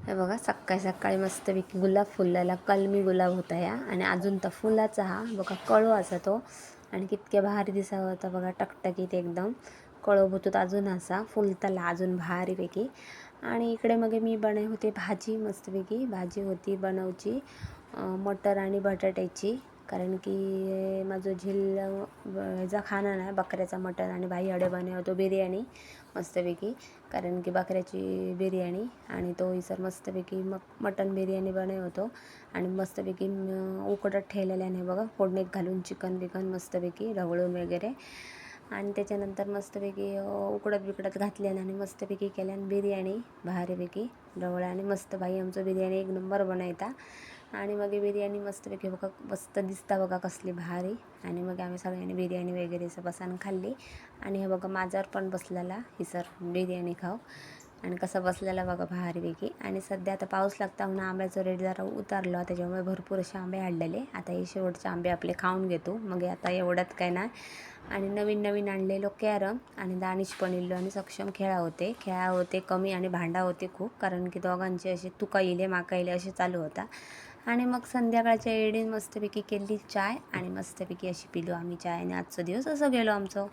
हे बघा सकाळी सकाळी मस्तपैकी गुलाब फुललेला कलमी गुलाब होता या आणि अजून तर फुलाचा हा बघा कळो असा तो आणि कितके भारी दिसा होता बघा टकटकीत एकदम कळो भुतूत अजून असा फुलताला अजून भारीपैकी. आणि इकडे मग मी बनव होते भाजी मस्तपैकी भाजी होती बनवची मटर आणि बटाट्याची. कारण की माझं झिल ह्याचा खाना नाही बकऱ्याचा मटण आणि भाई अडे बनवतो बिर्याणी मस्तपैकी. कारण की बकऱ्याची बिर्याणी आणि तो सर मस्तपैकी मग मटन बिर्याणी बनवतो आणि मस्तपैकी उकडत ठेवलेल्याने बघा फोडणीत घालून चिकन बिकन मस्तपैकी ढवळून वगैरे. आणि त्याच्यानंतर मस्तपैकी उकडत बिकडत घातल्याने आणि मस्तपैकी केल्याने बिर्याणी भारीपैकी ढवळ्याने मस्त बाई आमचं बिर्याणी एक नंबर बनवता. आणि मग बिर्याणी मस्तपैकी बघा मस्त दिसता बघा कसली भारी. आणि मग आम्ही सगळ्यांनी बिर्याणी वगैरे असं बसानं खाल्ली. आणि हे बघा माझ्यावर पण बसलेला ही सर बिर्याणी खाऊ आणि कसं बसलेला बघा भारीपैकी. आणि सध्या आता पाऊस लागता म्हणून आंब्याचं रेट जरा उतारलं त्याच्यामुळे भरपूर असे आंबे आणलेले. आता हे शेवटचे आंबे आपले खाऊन घेतो मग आता एवढ्यात काय नाही. आणि नवीन नवीन आणलेलो कॅरम आणि दानिश पण इल्लो आणि सक्षम खेळा होते कमी आणि भांडा होते खूप. कारण की दोघांचे असे तुका इले माका इले असे चालू होता. आणि मग संध्याकाळच्या एडीन मस्तपैकी केली चाय आणि मस्तपैकी अशी पिलो आम्ही चाय आणि आजचा दिवस असं गेलो आमचं.